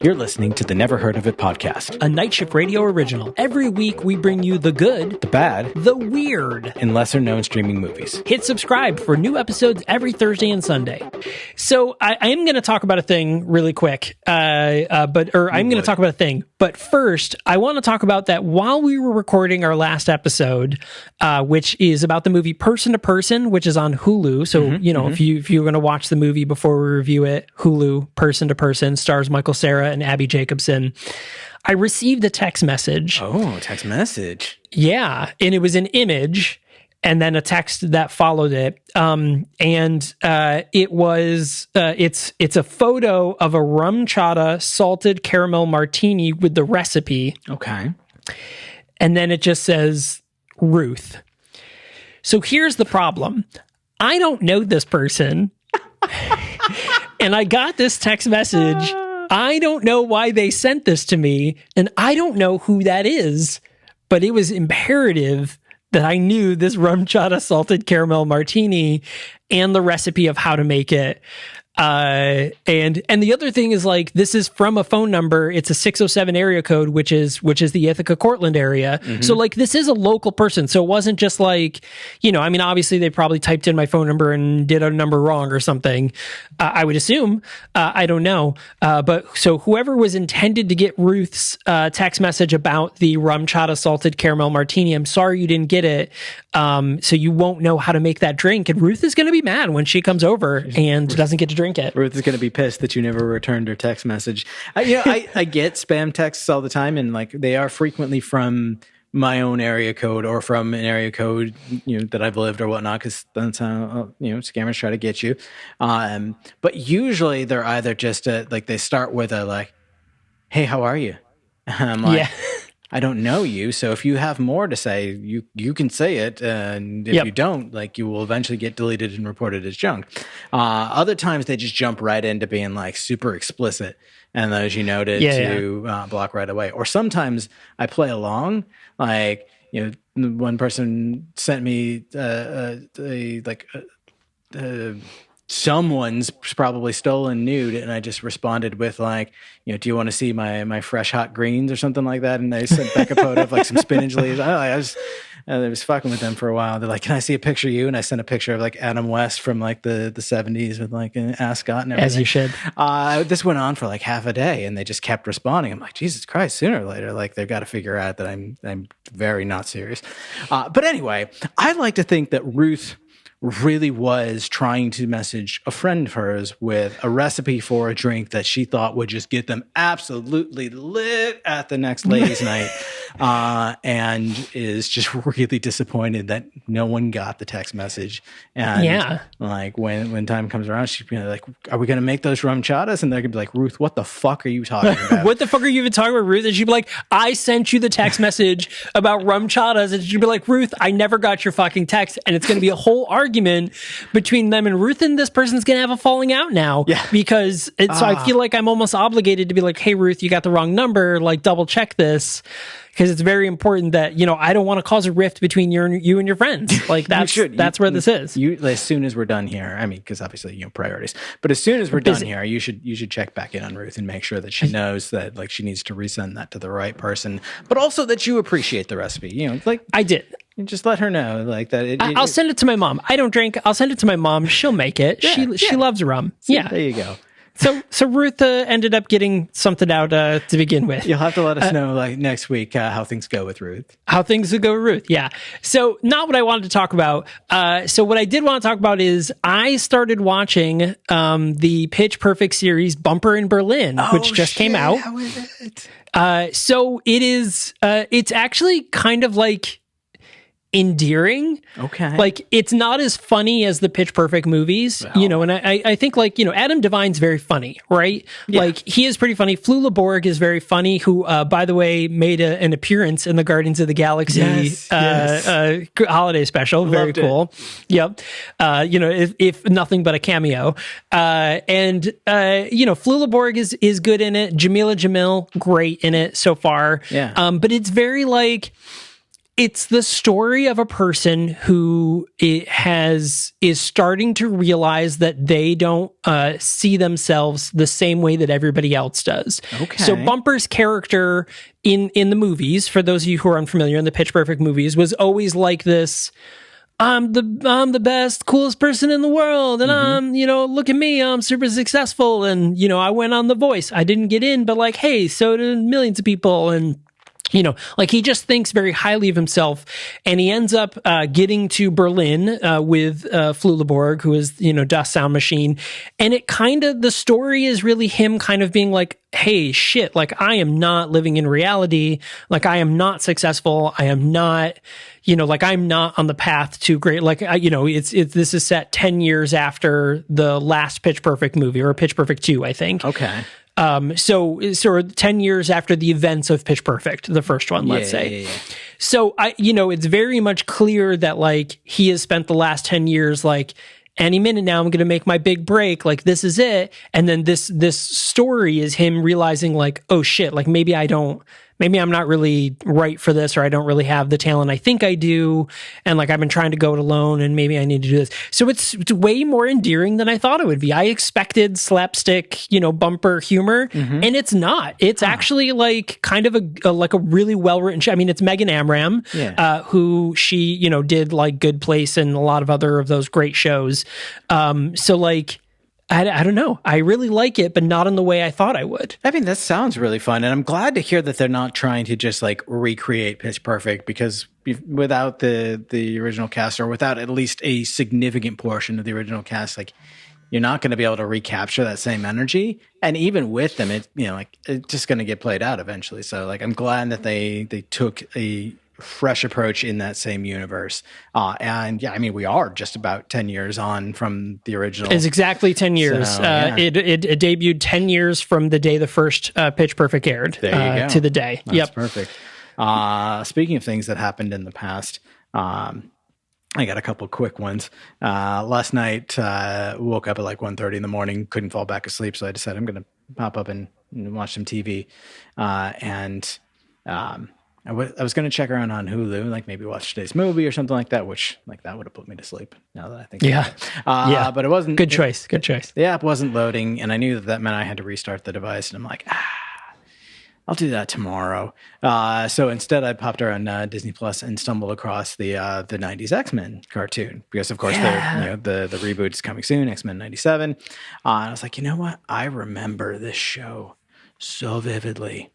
You're listening to the Never Heard of It podcast, a Night Shift Radio original. Every week we bring you the good, the bad, the weird, and lesser known streaming movies. Hit subscribe for new episodes every Thursday and Sunday. So I am going to talk about a thing really quick, I'm going to talk about a thing. But first, I want to talk about that while we were recording our last episode, which is about the movie Person to Person, which is on Hulu. So, if you're going to watch the movie before we review it, Hulu, Person to Person, stars Michael Cera and Abby Jacobson. I received a text message. Oh, text message. Yeah. And it was an image and then a text that followed it. It's a photo of a rum chata salted caramel martini with the recipe. Okay. And then it just says Ruth. So here's the problem. I don't know this person. And I got this text message. I don't know why they sent this to me, and I don't know who that is, but it was imperative that I knew this rum chata salted caramel martini and the recipe of how to make it. And the other thing is, like, this is from a phone number. It's a 607 area code, which is the Ithaca Cortland area. Mm-hmm. So, like, this is a local person. So it wasn't just like, obviously they probably typed in my phone number and did a number wrong or something. I would assume. I don't know. But so whoever was intended to get Ruth's text message about the rum chata salted caramel martini, I'm sorry you didn't get it. So you won't know how to make that drink. And Ruth is going to be mad when she comes over and doesn't get to drink it. Ruth is going to be pissed that you never returned her text message. I get spam texts all the time, and like they are frequently from my own area code or from an area code that I've lived or whatnot, because that's how scammers try to get you. But usually they're either just they start with a like, "Hey, how are you?" I'm like, yeah. I don't know you, so if you have more to say, you can say it, and if you don't, like, you will eventually get deleted and reported as junk. Other times they just jump right into being like super explicit, and those to block right away. Or sometimes I play along, like one person sent me someone's probably stolen nude, and I just responded with like, do you want to see my fresh hot greens or something like that? And they sent back a photo of like some spinach leaves. I was fucking with them for a while. They're like, can I see a picture of you? And I sent a picture of like Adam West from like the 70s with like an ascot and everything. As you should. This went on for like half a day, and they just kept responding. I'm like, Jesus Christ, sooner or later, like they've got to figure out that I'm very not serious. But anyway, I like to think that Ruth really was trying to message a friend of hers with a recipe for a drink that she thought would just get them absolutely lit at the next ladies' night, and is just really disappointed that no one got the text message. And like when time comes around, she's gonna be like, "Are we gonna make those rum chatas?" And they're gonna be like, "Ruth, what the fuck are you talking about? What the fuck are you even talking about, Ruth?" And she'd be like, "I sent you the text message about rum chatas," and she'd be like, "Ruth, I never got your fucking text," and it's gonna be a whole argument between them and Ruth, and this person's gonna have a falling out now. Yeah. Because so I feel like I'm almost obligated to be like, "Hey Ruth, you got the wrong number, like double check this," because it's very important that I don't want to cause a rift between you and your friends. Like that's where this is. As soon as we're done here, I mean, because obviously priorities, but as soon as we're done here, you should check back in on Ruth and make sure that she knows that like she needs to resend that to the right person, but also that you appreciate the recipe. Like I did. Just let her know like that. I'll send it to my mom. I don't drink. I'll send it to my mom. She'll make it. Yeah, she loves rum. See, yeah. There you go. So Ruth ended up getting something out to begin with. You'll have to let us know like next week how things go with Ruth. How things go with Ruth, yeah. So not what I wanted to talk about. So what I did want to talk about is I started watching the Pitch Perfect series Bumper in Berlin, which just came out. How is it? So it is. It's actually kind of like endearing. Okay. Like it's not as funny as the Pitch Perfect movies, and I think like, Adam Devine's very funny, right? Yeah. Like he is pretty funny. Flula Borg is very funny, who, by the way, made an appearance in the Guardians of the Galaxy holiday special. Very cool. Yep. If nothing but a cameo. Flula Borg is good in it. Jamila Jamil, great in it so far. Yeah. But it's very like, It's the story of a person who is starting to realize that they don't see themselves the same way that everybody else does. Okay. So Bumper's character in the movies, for those of you who are unfamiliar, in the Pitch Perfect movies, was always like this. I'm the best, coolest person in the world. And look at me. I'm super successful. And, I went on The Voice. I didn't get in, but like, hey, so did millions of people. And, like he just thinks very highly of himself. And he ends up getting to Berlin with Flulaborg, who is, Das Sound Machine. And the story is really him kind of being like, hey, shit, like I am not living in reality. Like I am not successful. I am not, like I'm not on the path to great. Like, this is set 10 years after the last Pitch Perfect movie, or Pitch Perfect 2, I think. Okay. So 10 years after the events of Pitch Perfect, the first one, let's say. Yeah. So it's very much clear that like he has spent the last 10 years, like, any minute now I'm going to make my big break. Like this is it. And then this story is him realizing like, oh shit, like maybe I'm not really right for this, or I don't really have the talent I think I do. And like, I've been trying to go it alone, and maybe I need to do this. So it's way more endearing than I thought it would be. I expected slapstick, Bumper humor, and it's not. It's actually like kind of a really well-written show. I mean, it's Megan Amram, who she, did like Good Place and a lot of other of those great shows. So like, I don't know. I really like it, but not in the way I thought I would. I mean, that sounds really fun. And I'm glad to hear that they're not trying to just like recreate Pitch Perfect, because without the original cast, or without at least a significant portion of the original cast, like you're not going to be able to recapture that same energy. And even with them, it's just going to get played out eventually. So like, I'm glad that they took a fresh approach in that same universe. And yeah, I mean, we are just about 10 years on from the original. It's exactly 10 years. So, yeah. It debuted 10 years from the day the first Pitch Perfect aired. There you go. To the day. That's perfect. Speaking of things that happened in the past, I got a couple quick ones. Last night, woke up at like 1:30 in the morning, couldn't fall back asleep. So I decided I'm going to pop up and watch some TV. I was going to check around on Hulu, like maybe watch today's movie or something like that, which like that would have put me to sleep now that I think about it. But it wasn't. Good choice. The app wasn't loading, and I knew that meant I had to restart the device, and I'm like, I'll do that tomorrow. So instead I popped around Disney Plus and stumbled across the 90s X-Men cartoon, because of course the reboot's coming soon, X-Men 97. And I was like, you know what? I remember this show so vividly.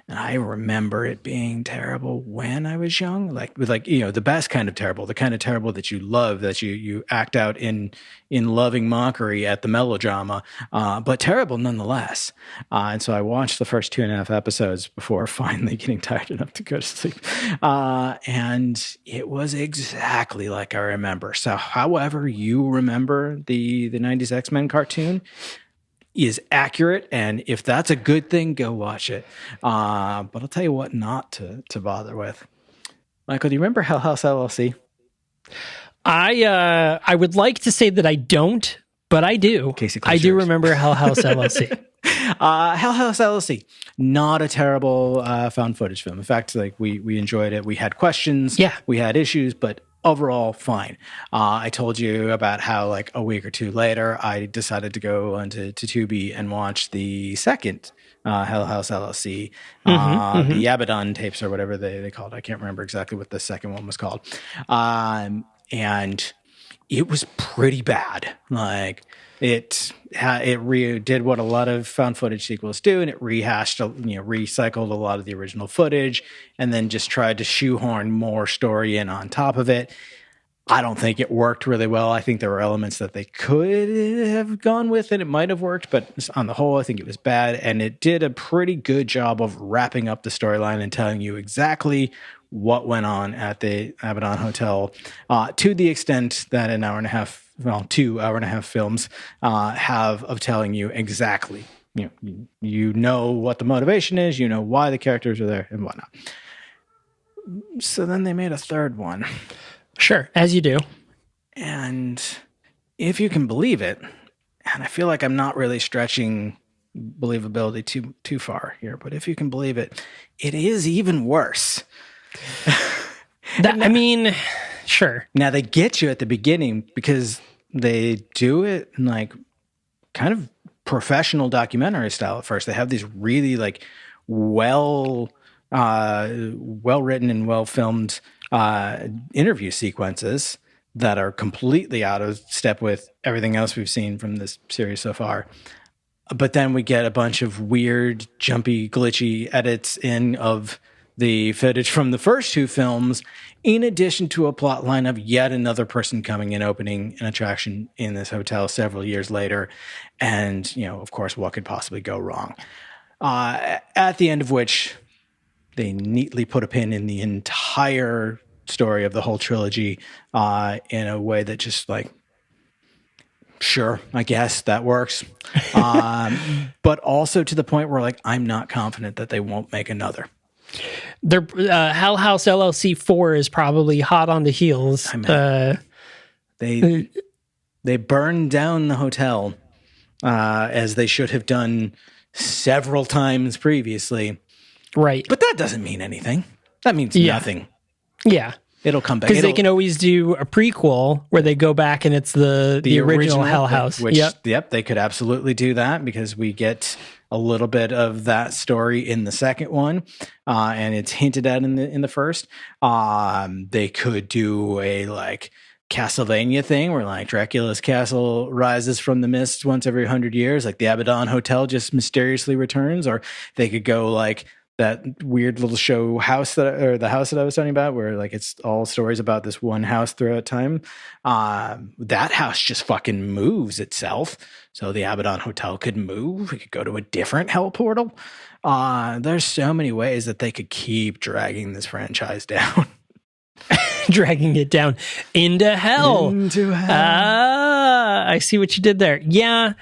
And I remember it being terrible when I was young, the best kind of terrible, the kind of terrible that you love, that you act out in loving mockery at the melodrama, but terrible nonetheless. And so I watched the first 2.5 episodes before finally getting tired enough to go to sleep. And it was exactly like I remember. So however you remember the 90s X-Men cartoon is accurate, and if that's a good thing, go watch it. But I'll tell you what not to bother with. Michael, do you remember Hell House LLC? I would like to say that I don't, but I do. I do remember Hell House LLC. Hell House LLC, not a terrible found footage film. In fact, like we enjoyed it. We had questions, we had issues, but overall fine. I told you about how like a week or two later, I decided to go onto Tubi and watch the second Hell House LLC, the Abaddon tapes or whatever they called it. I can't remember exactly what the second one was called. And it was pretty bad. Like it did what a lot of found footage sequels do, and it recycled a lot of the original footage, and then just tried to shoehorn more story in on top of it. I don't think it worked really well. I think there were elements that they could have gone with, and it might have worked, but on the whole, I think it was bad. And it did a pretty good job of wrapping up the storyline and telling you exactly what went on at the Abaddon Hotel, to the extent that an hour and a half, 2 hour-and-a-half films have of telling you exactly, you know what the motivation is, you know why the characters are there and whatnot. So then they made a third one. Sure, as you do. And if you can believe it, and I feel like I'm not really stretching believability too far here, but if you can believe it, it is even worse. I mean, sure. Now they get you at the beginning because they do it in like kind of professional documentary style at first. They have these really like well written and well filmed interview sequences that are completely out of step with everything else we've seen from this series so far. But then we get a bunch of weird, jumpy, glitchy edits in of the footage from the first two films, in addition to a plot line of yet another person coming and opening an attraction in this hotel several years later. And, you know, of course, what could possibly go wrong? At the end of which they neatly put a pin in the entire story of the whole trilogy in a way that just like, sure, I guess that works. But also to the point where like, I'm not confident that they won't make another. Their Hell House LLC 4 is probably hot on the heels. I mean, they burned down the hotel as they should have done several times previously. Right. But that doesn't mean anything. That means nothing. Yeah. It'll come back. Because they can always do a prequel where they go back and it's the original Hell House. Which, yep, they could absolutely do that because we get a little bit of that story in the second one, and it's hinted at in the first. They could do a like Castlevania thing where like Dracula's castle rises from the mist once every 100 years, like the Abaddon Hotel just mysteriously returns, or they could go like that weird little show house the house that I was talking about, where like it's all stories about this one house throughout time. That house just fucking moves itself. So the Abaddon Hotel could move. It could go to a different hell portal. There's so many ways that they could keep dragging this franchise down. Dragging it down into hell. Into hell. I see what you did there. Yeah.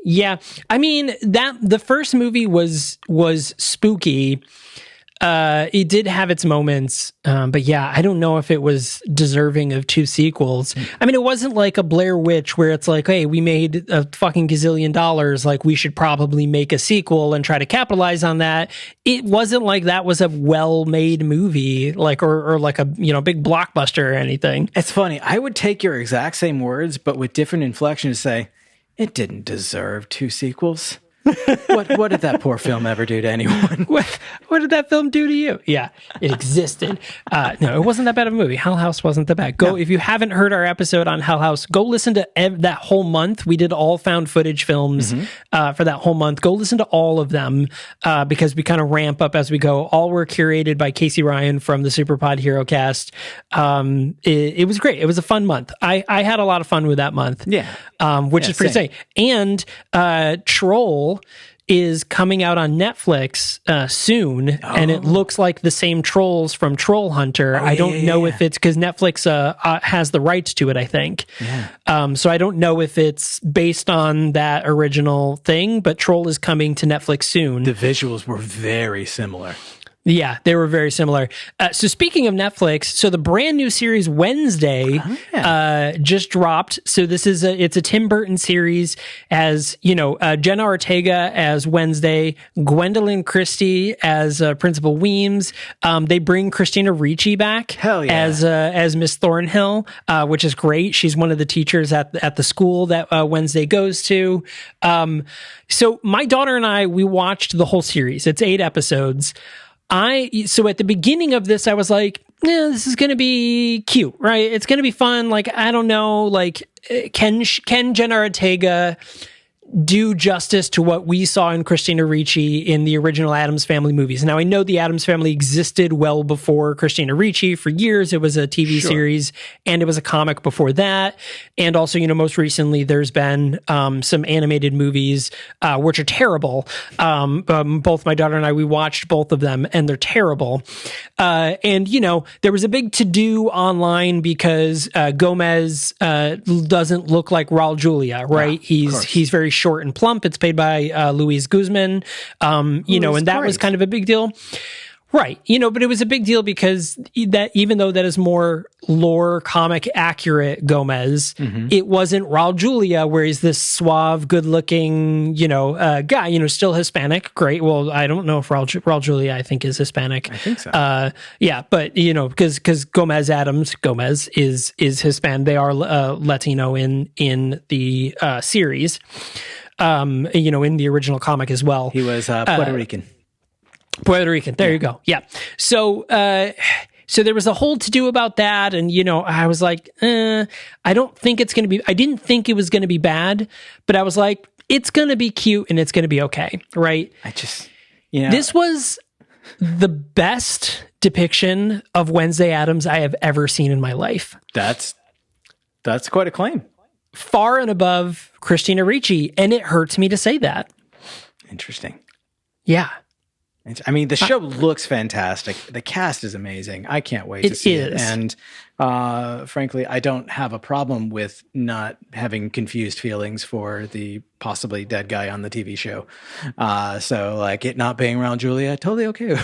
Yeah, I mean that the first movie was spooky. It did have its moments, but yeah, I don't know if it was deserving of two sequels. I mean, it wasn't like a Blair Witch where it's like, hey, we made a fucking gazillion dollars, like we should probably make a sequel and try to capitalize on that. It wasn't like that was a well-made movie, like or like a big blockbuster or anything. It's funny. I would take your exact same words, but with different inflections, say it didn't deserve two sequels. What did that poor film ever do to anyone? What did that film do to you? Yeah, it existed. No, it wasn't that bad of a movie. Hell House wasn't that bad. If you haven't heard our episode on Hell House, go listen to that whole month. We did all found footage films for that whole month. Go listen to all of them because we kind of ramp up as we go. All were curated by Casey Ryan from the Superpod Hero Cast. It was great. It was a fun month. I had a lot of fun with that month. Yeah. Which is pretty safe. And Troll is coming out on Netflix soon, and it looks like the same trolls from Troll Hunter. I don't know if it's because Netflix has the rights to it, I think. Yeah. So I don't know if it's based on that original thing, but Troll is coming to Netflix soon. The visuals were very similar. Yeah, they were very similar. So speaking of Netflix, so the brand new series Wednesday just dropped. So this is it's a Tim Burton series, as Jenna Ortega as Wednesday, Gwendolyn Christie as Principal Weems. They bring Christina Ricci back as Miss Thornhill, which is great. She's one of the teachers at the school that Wednesday goes to. So my daughter and I, we watched the whole series. It's 8 episodes. So at the beginning of this, I was like, this is going to be cute, right? It's going to be fun. Like, I don't know, like, can Jenna Ortega do justice to what we saw in Christina Ricci in the original Addams Family movies? Now, I know the Addams Family existed well before Christina Ricci. For years, it was a TV series, and it was a comic before that. And also, most recently, there's been some animated movies, which are terrible. Both my daughter and I, we watched both of them, and they're terrible. And there was a big to-do online because Gomez doesn't look like Raul Julia, right? Yeah, he's very short and plump. It's played by Luis Guzman, and that was kind of a big deal. Right. But it was a big deal because that even though that is more lore comic accurate Gomez, it wasn't Raul Julia, where he's this suave, good looking, guy, still Hispanic. Great. Well, I don't know if Raul Julia, I think, is Hispanic. I think so. Yeah. But, because Addams is Hispanic. They are Latino in the series, in the original comic as well. He was Puerto Rican. Puerto Rican. There you go. Yeah. So there was a whole to do about that. And, I was like, I don't think it's going to be, I didn't think it was going to be bad, but I was like, it's going to be cute and it's going to be okay. Right. This was the best depiction of Wednesday Addams I have ever seen in my life. That's quite a claim. Far and above Christina Ricci. And it hurts me to say that. Interesting. Yeah. I mean, the show looks fantastic. The cast is amazing. I can't wait to see it. And frankly, I don't have a problem with not having confused feelings for the possibly dead guy on the TV show. So, like, it not being Raul Julia, totally okay.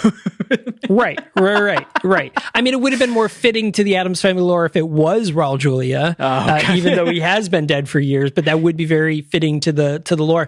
Right. I mean, it would have been more fitting to the Addams Family lore if it was Raul Julia, even though he has been dead for years. But that would be very fitting to the lore.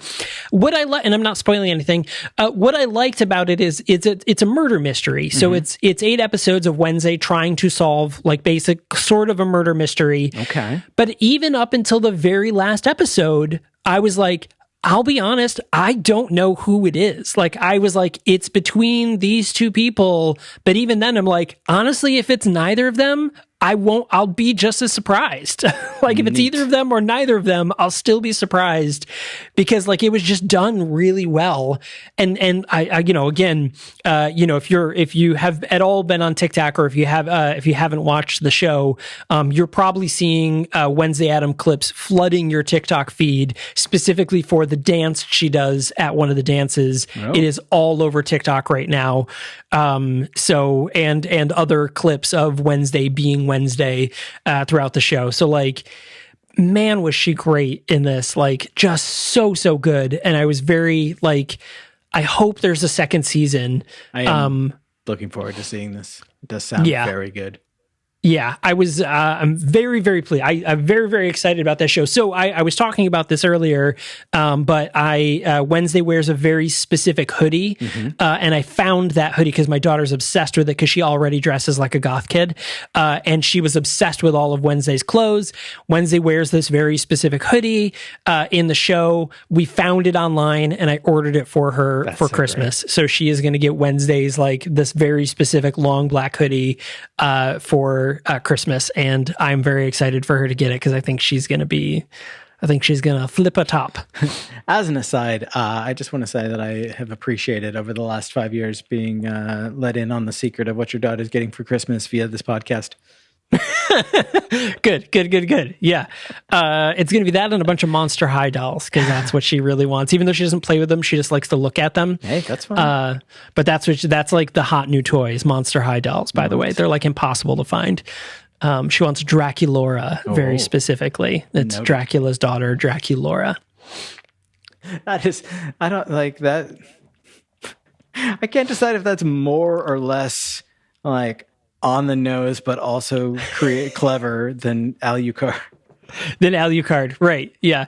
What I and I'm not spoiling anything. What I liked about it is it's a murder mystery. So it's 8 episodes of Wednesday trying to solve like basic sort of a murder mystery. Okay. But even up until the very last episode, I was like, I'll be honest, I don't know who it is. Like, I was like, it's between these two people. But even then, I'm like, honestly, if it's neither of them, I'll be just as surprised. Like, if it's either of them or neither of them, I'll still be surprised because like it was just done really well. And I again, if you have at all been on TikTok or if you haven't watched the show, you're probably seeing Wednesday Addams clips flooding your TikTok feed specifically for the dance she does at one of the dances. Oh. It is all over TikTok right now. So and other clips of Wednesday being Wednesday throughout the show. So like, man, was she great in this, like just so good. And I was very like, I hope there's a second season. I am looking forward to seeing this. It does sound very good. Yeah, I'm very, very pleased. I'm very, very excited about that show. So I was talking about this earlier, but Wednesday wears a very specific hoodie, and I found that hoodie because my daughter's obsessed with it because she already dresses like a goth kid, and she was obsessed with all of Wednesday's clothes. Wednesday wears this very specific hoodie in the show. We found it online, and I ordered it for her for Christmas. Great. So she is going to get Wednesday's like this very specific long black hoodie for Christmas, and I'm very excited for her to get it because I think she's going to flip a top. As an aside, I just want to say that I have appreciated over the last 5 years being let in on the secret of what your daughter's getting for Christmas via this podcast. Good. Yeah. It's going to be that and a bunch of Monster High dolls because that's what she really wants. Even though she doesn't play with them, she just likes to look at them. Hey, that's fine. But that's like the hot new toys, Monster High dolls, by the way. They're like impossible to find. She wants Draculaura very specifically. It's Dracula's daughter, Draculaura. That is, I don't like that. I can't decide if that's more or less like on the nose, but also clever than Alucard. Right. Yeah.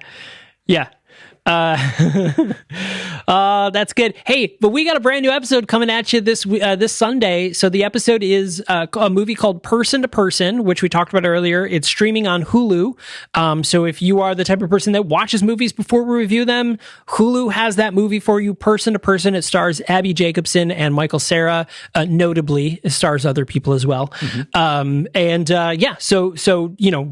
That's good. Hey, but we got a brand new episode coming at you this Sunday. So the episode is a movie called Person to Person, which we talked about earlier. It's streaming on Hulu. So if you are the type of person that watches movies before we review them, Hulu has that movie for you. Person to Person. It stars Abby Jacobson and Michael Cera. Notably, it stars other people as well. So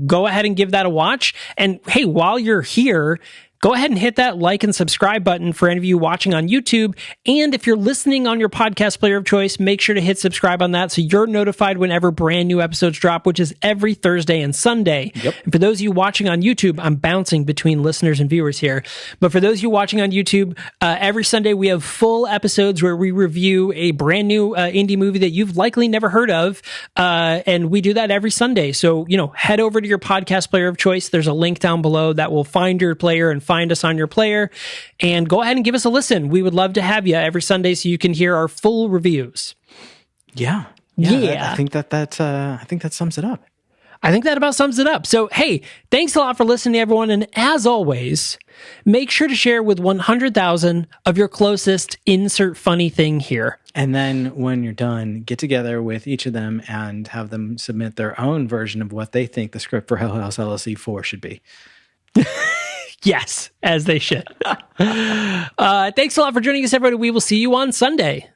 go ahead and give that a watch. And hey, while you're here, go ahead and hit that like and subscribe button for any of you watching on YouTube. And if you're listening on your podcast player of choice, make sure to hit subscribe on that so you're notified whenever brand new episodes drop, which is every Thursday and Sunday. Yep. And for those of you watching on YouTube, I'm bouncing between listeners and viewers here. But for those of you watching on YouTube, every Sunday we have full episodes where we review a brand new indie movie that you've likely never heard of. And we do that every Sunday. So, head over to your podcast player of choice. There's a link down below that will find your player and find us on your player, and go ahead and give us a listen. We would love to have you every Sunday so you can hear our full reviews. Yeah. Yeah. I think that sums it up. I think that about sums it up. So, hey, thanks a lot for listening, everyone. And as always, make sure to share with 100,000 of your closest insert funny thing here. And then when you're done, get together with each of them and have them submit their own version of what they think the script for Hell House LLC 4 should be. Yes, as they should. Thanks a lot for joining us, everybody. We will see you on Sunday.